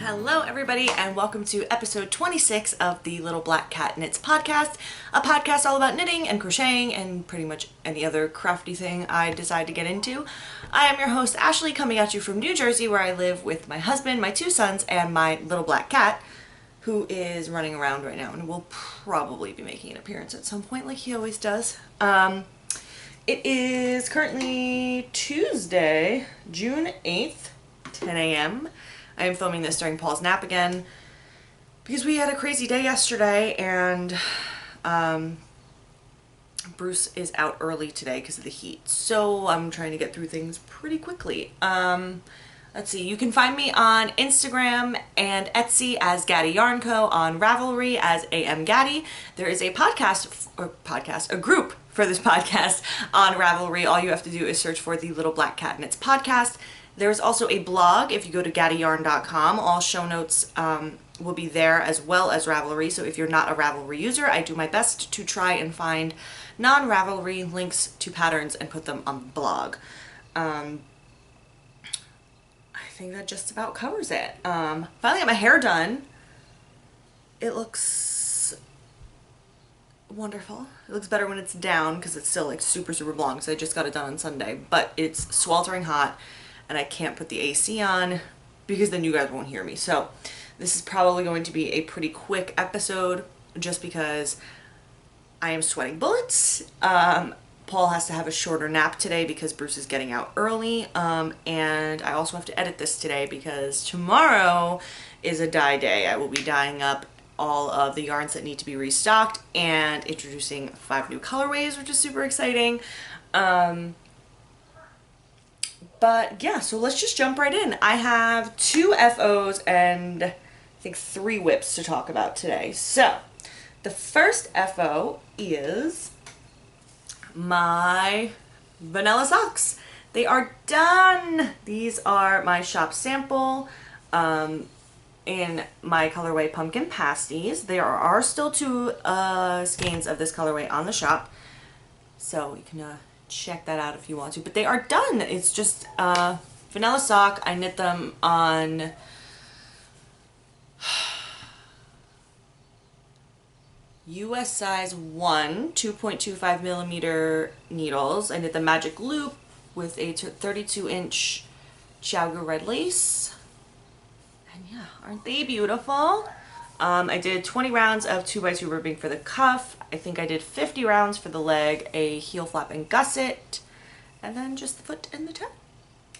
Hello everybody and welcome to episode 26 of the Little Black Cat Knits podcast, a podcast all about knitting and crocheting and pretty much any other crafty thing I decide to get into. I am your host Ashley, coming at you from New Jersey, where I live with my husband, my two sons, and my little black cat, who is running around right now and will probably be making an appearance at some point like he always does. It is currently Tuesday, June 8th, 10 a.m. I am filming this during Paul's nap again because we had a crazy day yesterday, and Bruce is out early today because of the heat. So I'm trying to get through things pretty quickly. Let's see, you can find me on Instagram and Etsy as Gatti Yarn Co., on Ravelry as AM Gatti. There is a a group for this podcast on Ravelry. All you have to do is search for the Little Black Cat Knits podcast. There's also a blog. If you go to gattiyarn.com, all show notes will be there, as well as Ravelry. So if you're not a Ravelry user, I do my best to try and find non-Ravelry links to patterns and put them on the blog. I think that just about covers it. Finally got my hair done. It looks wonderful. It looks better when it's down because it's still like super blonde, so I just got it done on Sunday, but it's sweltering hot and I can't put the AC on because then you guys won't hear me. So this is probably going to be a pretty quick episode just because I am sweating bullets. Paul has to have a shorter nap today because Bruce is getting out early, and I also have to edit this today because tomorrow is a dye day. I will be dyeing up all of the yarns that need to be restocked and introducing 5 new colorways, which is super exciting. But yeah, so let's just jump right in. I have 2 FOs and I think 3 whips to talk about today. So the first FO is my vanilla socks. They are done. These are my shop sample in my colorway Pumpkin Pasties. There are still 2 skeins of this colorway on the shop, so you can check that out if you want to, but they are done. It's just vanilla sock. I knit them on US size 1 2.25 millimeter needles. I knit the magic loop with a 32-inch Chowga red lace, and yeah, aren't they beautiful? I did 20 rounds of 2x2 ribbing for the cuff. I think I did 50 rounds for the leg, a heel flap and gusset, and then just the foot and the toe.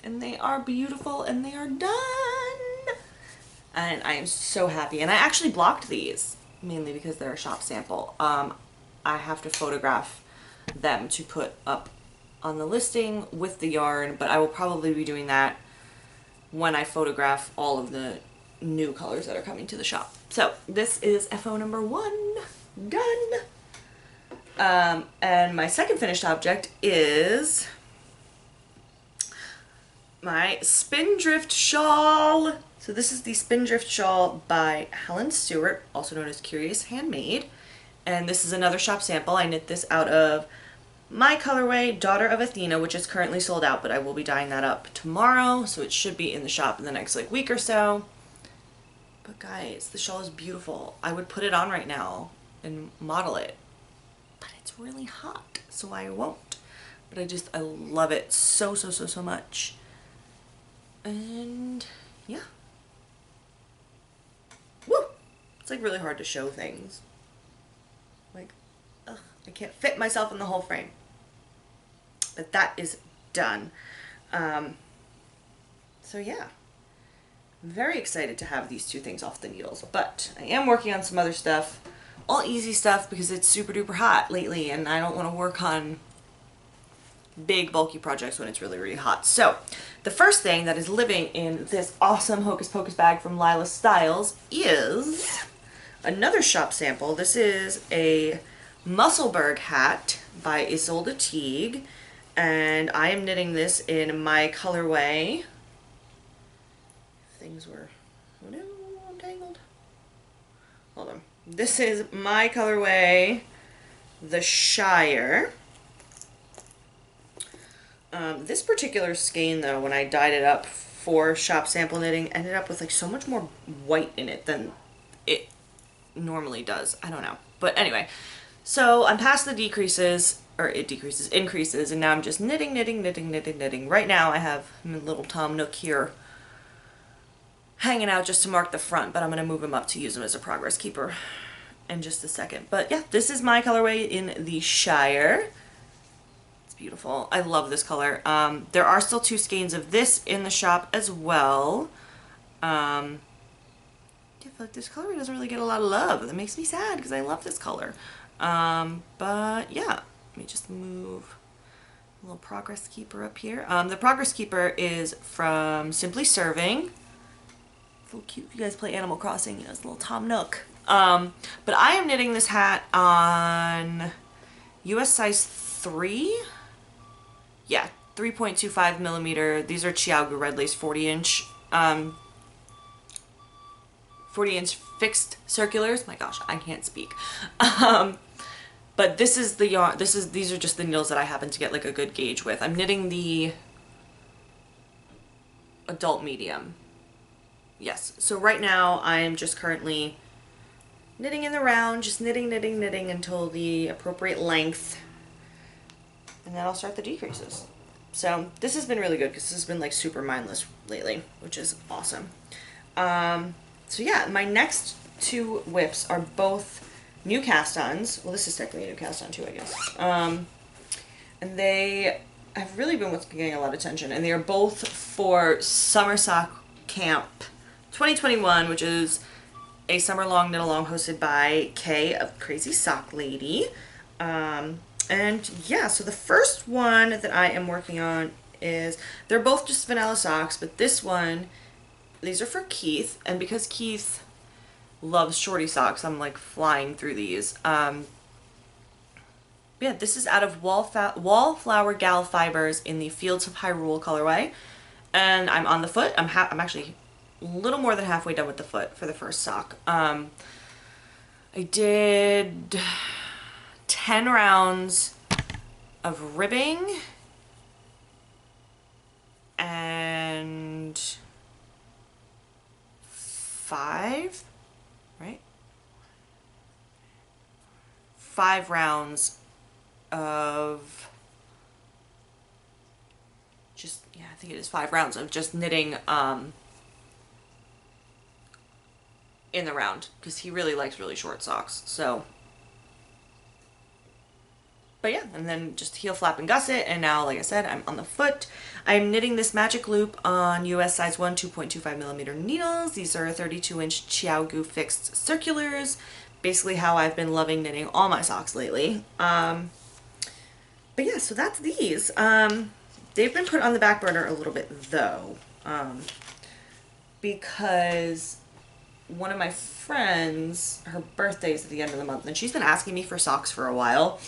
And they are beautiful and they are done. And I am so happy. And I actually blocked these mainly because they're a shop sample. I have to photograph them to put up on the listing with the yarn, but I will probably be doing that when I photograph all of the new colors that are coming to the shop. So this is FO number 1 done. And my second finished object is my Spindrift shawl. So this is the Spindrift shawl by Helen Stewart, also known as Curious Handmade, and this is another shop sample. I knit this out of my colorway Daughter of Athena, which is currently sold out, but I will be dyeing that up tomorrow, so it should be in the shop in the next like week or so. But guys, the shawl is beautiful. I would put it on right now and model it, but it's really hot, so I won't. But I love it so much. And yeah. Woo! It's like really hard to show things. Like, ugh, I can't fit myself in the whole frame. But that is done. So yeah. Very excited to have these 2 things off the needles, but I am working on some other stuff, all easy stuff because it's super duper hot lately and I don't want to work on big bulky projects when it's really hot. So the first thing that is living in this awesome Hocus Pocus bag from Lila Styles is another shop sample. This is a Musselburgh hat by Isolde Teague, and I am knitting this in my colorway. Things were, oh no, I'm tangled. Hold on. This is my colorway, the Shire. This particular skein though, when I dyed it up for shop sample knitting ended up with like so much more white in it than it normally does. I don't know. But anyway, so I'm past the decreases, or it decreases, increases, and now I'm just knitting, knitting, knitting, knitting, knitting. Right now I have my little Tom Nook here hanging out just to mark the front, but I'm going to move him up to use him as a progress keeper in just a second. But yeah, this is my colorway in the Shire. It's beautiful. I love this color. There are still 2 skeins of this in the shop as well. I feel like this color doesn't really get a lot of love. That makes me sad because I love this color. But yeah, let me just move a little progress keeper up here. The progress keeper is from Simply Serving. It's a little cute if you guys play Animal Crossing. You know, it's a little Tom Nook. But I am knitting this hat on US size 3. Yeah, 3.25 millimeter. These are Chiaogu red lace 40-inch 40-inch fixed circulars. My gosh, I can't speak. But this is the yarn. These are just the needles that I happen to get like a good gauge with. I'm knitting the adult medium. Yes. So right now I'm just currently knitting in the round, just knitting, knitting, knitting until the appropriate length, and then I'll start the decreases. So this has been really good because this has been like super mindless lately, which is awesome. So yeah, my next 2 whips are both new cast-ons. Well, this is technically a new cast-on too, I guess. And they have really been what's getting a lot of attention, and they are both for Summer Sock Camp 2021, which is a summer-long knit-along hosted by Kay of Crazy Sock Lady. And yeah, so the first one that I am working on is, they're both just vanilla socks, but this one, these are for Keith, and because Keith loves shorty socks, I'm like flying through these. Yeah, this is out of Wallflower Gal Fibers in the Fields of Hyrule colorway, and I'm on the foot. I'm actually a little more than halfway done with the foot for the first sock. I did 10 rounds of ribbing and 5, right? 5 rounds of just, yeah, I think it is 5 rounds of just knitting in the round, because he really likes really short socks. So, but yeah, and then just heel, flap, and gusset, and now, like I said, I'm on the foot. I'm knitting this magic loop on US size 1 2.25 millimeter needles. These are 32-inch Chiaogu fixed circulars. Basically how I've been loving knitting all my socks lately. But yeah, so that's these. They've been put on the back burner a little bit though, because one of my friends, her birthday is at the end of the month, and she's been asking me for socks for a while.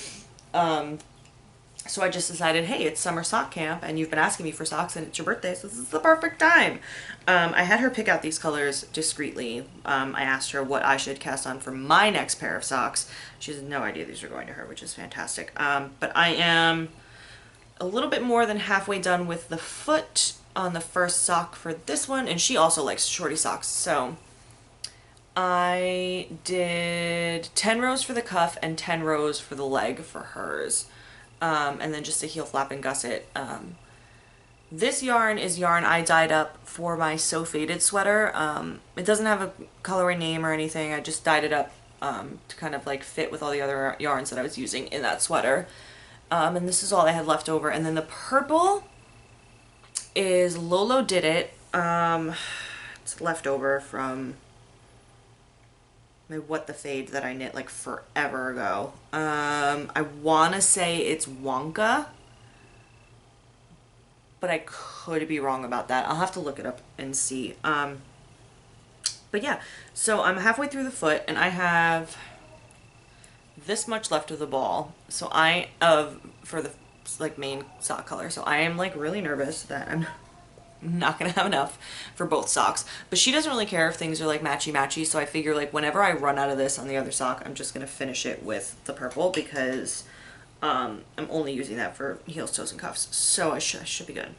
So I just decided, hey, it's summer sock camp and you've been asking me for socks and it's your birthday, so this is the perfect time. I had her pick out these colors discreetly. I asked her what I should cast on for my next pair of socks. She has no idea these are going to her, which is fantastic. But I am a little bit more than halfway done with the foot on the first sock for this one, and she also likes shorty socks, so I did 10 rows for the cuff and 10 rows for the leg for hers. And then just a heel, flap, and gusset. This yarn is yarn I dyed up for my So Faded sweater. It doesn't have a colorway name or anything. I just dyed it up to kind of like fit with all the other yarns that I was using in that sweater. And this is all I had left over. And then the purple is Lolo Did It. It's left over from my What the Fade that I knit like forever ago. I want to say it's Wonka, but I could be wrong about that. I'll have to look it up and see. But yeah, so I'm halfway through the foot and I have this much left of the ball. So for the like main sock color. So I am like really nervous that I'm not gonna have enough for both socks, but she doesn't really care if things are like matchy, so I figure like whenever I run out of this on the other sock, I'm just gonna finish it with the purple because I'm only using that for heels, toes, and cuffs, so I should be good.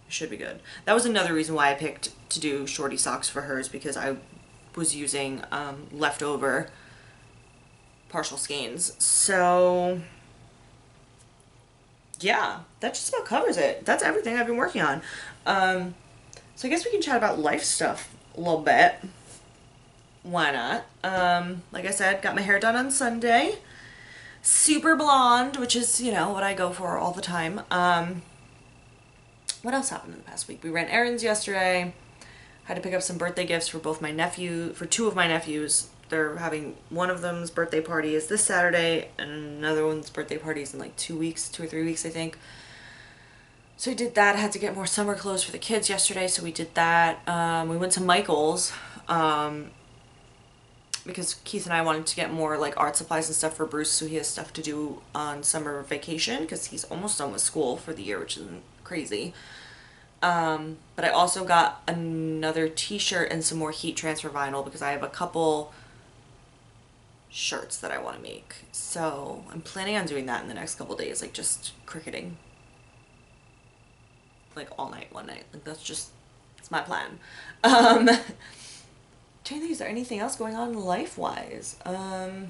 Should be good. That was another reason why I picked to do shorty socks for hers, because I was using leftover partial skeins. So yeah, that just about covers it. That's everything I've been working on. So I guess we can chat about life stuff a little bit. Why not? Like I said, got my hair done on Sunday. Super blonde, which is, you know, what I go for all the time. What else happened in the past week? We ran errands yesterday. Had to pick up some birthday gifts for for two of my nephews. They're having, one of them's birthday party is this Saturday, and another one's birthday party is in like 2 weeks, 2 or 3 weeks, I think. So we did that. I had to get more summer clothes for the kids yesterday, so we did that. We went to Michael's, because Keith and I wanted to get more like art supplies and stuff for Bruce, so he has stuff to do on summer vacation, because he's almost done with school for the year, which isn't crazy. But I also got another t-shirt and some more heat transfer vinyl, because I have a couple shirts that I want to make. So I'm planning on doing that in the next couple days, like just cricketing. Like all night, one night. Like it's my plan. Trying to think, is there anything else going on life-wise? I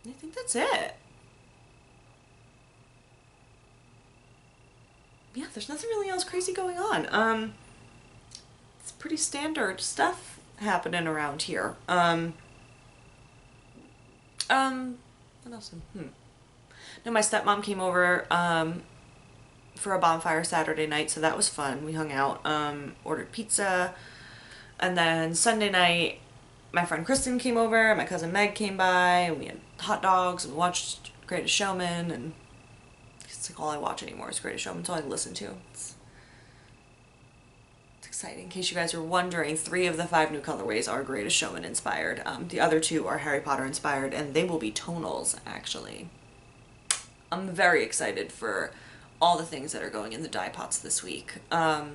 think that's it. Yeah, there's nothing really else crazy going on. It's pretty standard stuff happening around here. What else? No, my stepmom came over for a bonfire Saturday night, so that was fun. We hung out, ordered pizza, and then Sunday night, my friend Kristen came over, my cousin Meg came by, and we had hot dogs, and we watched Greatest Showman, and it's like all I watch anymore is Greatest Showman. It's all I listen to. It's exciting. In case you guys are wondering, 3 of the 5 new colorways are Greatest Showman inspired. The other 2 are Harry Potter inspired, and they will be tonals, actually. I'm very excited for all the things that are going in the dye pots this week. But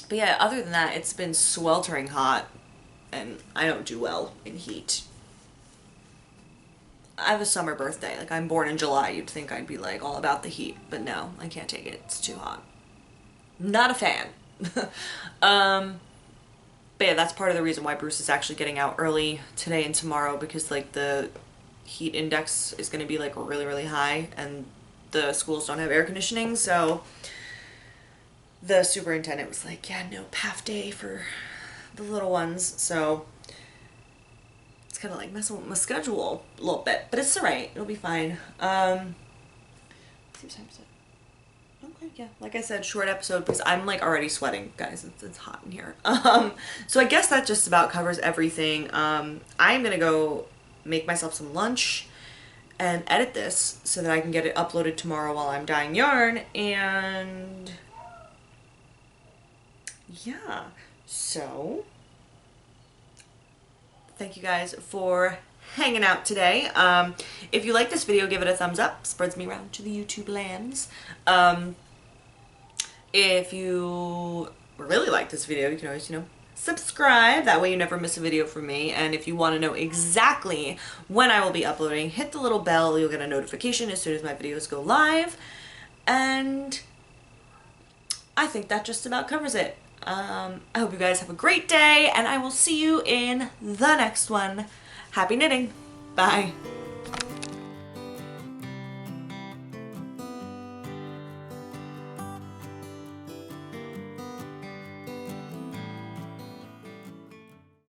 yeah, other than that, it's been sweltering hot, and I don't do well in heat. I have a summer birthday. Like, I'm born in July. You'd think I'd be like all about the heat, but no, I can't take it. It's too hot. Not a fan. But yeah, that's part of the reason why Bruce is actually getting out early today and tomorrow, because like the heat index is going to be like really, really high, and the schools don't have air conditioning, so the superintendent was like, yeah, no half day for the little ones, so it's kind of like messing with my schedule a little bit, but it's alright, it'll be fine. See what time is it? Okay, yeah, like I said, short episode, because I'm like already sweating, guys. It's hot in here. So I guess that just about covers everything. I'm gonna go make myself some lunch and edit this so that I can get it uploaded tomorrow while I'm dyeing yarn, and yeah, so thank you guys for hanging out today. If you like this video, give it a thumbs up. Spreads me around to the YouTube lands. If you really like this video, you can always, subscribe. That way you never miss a video from me. And if you want to know exactly when I will be uploading, hit the little bell. You'll get a notification as soon as my videos go live. And I think that just about covers it. I hope you guys have a great day, and I will see you in the next one. Happy knitting. Bye.